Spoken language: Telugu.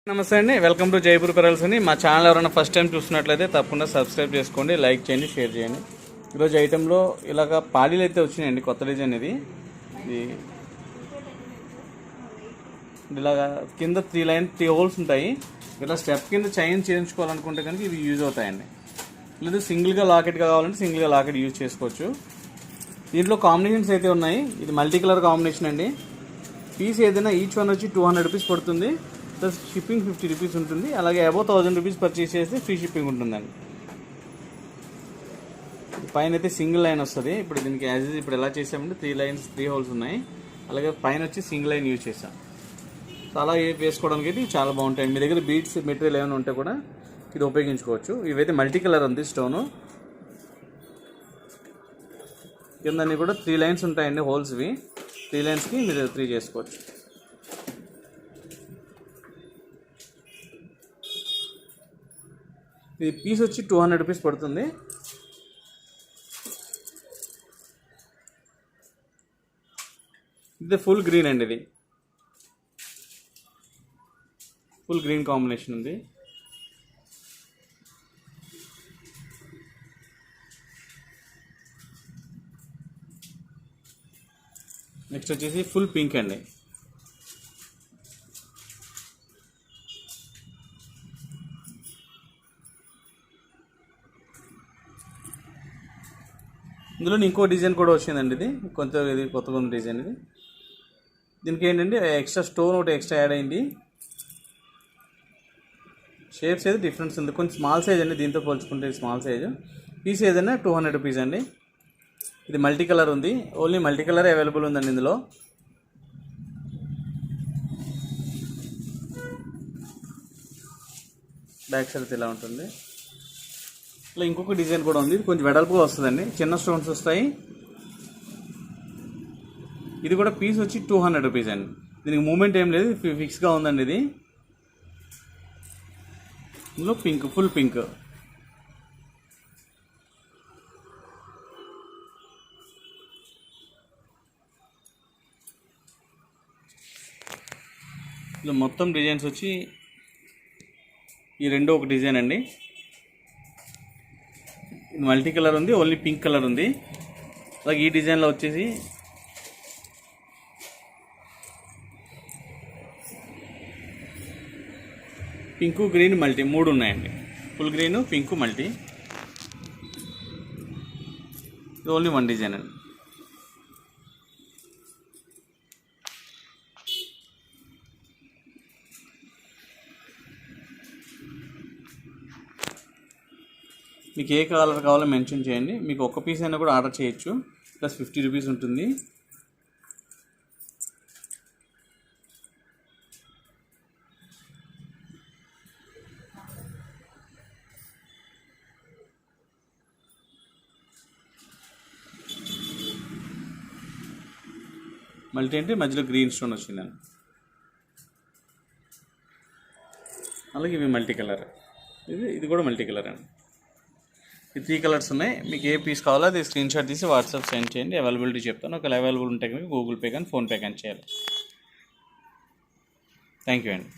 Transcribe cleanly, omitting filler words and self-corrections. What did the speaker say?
నమస్తే అండి, వెల్కమ్ టు జైపూర్ పెరల్స్ అని. మా ఛానల్ ఎవరైనా ఫస్ట్ టైం చూస్తున్నట్లయితే తప్పకుండా సబ్స్క్రైబ్ చేసుకోండి, లైక్ చేయండి, షేర్ చేయండి. ఈరోజు ఐటెంలో ఇలాగ పాలీలు అయితే వచ్చినాయండి, కొత్త డిజైన్ ఇది. ఇలాగా కింద 3 హోల్స్ ఉంటాయి. ఇలా స్టెప్ కింద చైన్ చేయించుకోవాలనుకుంటే కనుక ఇవి యూజ్ అవుతాయండి. లేదు సింగిల్గా లాకెట్గా కావాలంటే సింగిల్గా లాకెట్ యూజ్ చేసుకోవచ్చు. దీంట్లో కాంబినేషన్స్ అయితే ఉన్నాయి. ఇది మల్టీ కలర్ కాంబినేషన్ అండి. పీస్ ఏదైనా ఈచ్ వన్ వచ్చి 200 రూపీస్ పడుతుంది. ప్లస్ షిప్పింగ్ 50 రూపీస్ ఉంటుంది. అలాగే అబౌవ్ 1000 రూపీస్ పర్చేస్ చేస్తే ఫ్రీ షిప్పింగ్ ఉంటుందండి. పైన అయితే సింగిల్ లైన్ వస్తుంది. ఇప్పుడు దీనికి యాజ్ ఇప్పుడు ఎలా చేసామంటే 3 హోల్స్ ఉన్నాయి. అలాగే పైన వచ్చి సింగిల్ లైన్ యూజ్ చేసాం. సో అలా వేసుకోవడానికి అయితే చాలా బాగుంటాయి. మీ దగ్గర బీడ్స్ మెటీరియల్ ఏమైనా ఉంటే కూడా ఇది ఉపయోగించుకోవచ్చు. ఇవైతే మల్టీ కలర్ ఉంది స్టోను. కిందన్నీ కూడా 3 లైన్స్ ఉంటాయండి, హోల్స్వి. 3 లైన్స్కి మీరు 3 చేసుకోవచ్చు. ఇది పీస్ వచ్చి 200 రూపీస్ పడుతుంది. ఇది ఫుల్ గ్రీన్ అండి. ఇది ఫుల్ గ్రీన్ కాంబినేషన్ ఉంది. నెక్స్ట్ వచ్చేసి ఫుల్ పింక్ అండి. ఇందులో ఇంకో డిజైన్ కూడా వచ్చిందండి. ఇది కొత్తగా ఉంది డిజైన్. ఇది దీనికి ఏంటంటే ఎక్స్ట్రా స్టోన్ ఒకటి ఎక్స్ట్రా యాడ్ అయింది. షేప్స్ అయితే డిఫరెన్స్ ఉంది. కొంచెం స్మాల్ సైజ్ అండి, దీంతో పోల్చుకుంటే స్మాల్ సైజు. పీస్ ఏదైనా 200 రూపీస్ అండి. ఇది మల్టీ కలర్ ఉంది. ఓన్లీ మల్టీ కలర్ అవైలబుల్ ఉందండి ఇందులో. బ్యాక్ సైడ్ ఇలా ఉంటుంది. ఇలా ఇంకొక డిజైన్ కూడా ఉంది. ఇది కొంచెం వెడల్పుగా వస్తుందండి, చిన్న స్టోన్స్ వస్తాయి. ఇది కూడా పీస్ వచ్చి 200 రూపీస్ అండి. దీనికి మూమెంట్ ఏం లేదు, ఫిక్స్గా ఉందండి. ఇది ఇందులో పింక్, ఫుల్ పింక్. ఇందులో మొత్తం డిజైన్స్ వచ్చి ఈ రెండు ఒక డిజైన్ అండి. మల్టీ కలర్ ఉంది, ఓన్లీ పింక్ కలర్ ఉంది. అలాగే ఈ డిజైన్లో వచ్చేసి పింక్, గ్రీన్, మల్టీ 3 ఉన్నాయండి. Full green, pink, multi. ఇది ఓన్లీ 1 డిజైన్ అండి. మీకు ఏ కలర్ కావాలో మెన్షన్ చేయండి. మీకు ఒక్క పీస్ అయినా కూడా ఆర్డర్ చేయొచ్చు. ప్లస్ 50 రూపీస్ ఉంటుంది. మల్టీ అంటే మధ్యలో గ్రీన్ స్టోన్ వచ్చిందండి. అలాగే ఇవి మల్టీ కలర్. ఇది కూడా మల్టీ కలర్ అండి. ఈ 3 కలర్స్ ఉన్నాయి. మీకు ఏ పీస్ కావాలో అది స్క్రీన్ షాట్ తీసి వాట్సాప్ సెండ్ చేయండి. అవైలబిలిటీ చెప్తాను. ఒకవేళ అవైలబుల్ ఉంటే కనుక గూగుల్ పే కానీ ఫోన్పే కానీ చేయాలి. థ్యాంక్ యూ అండి.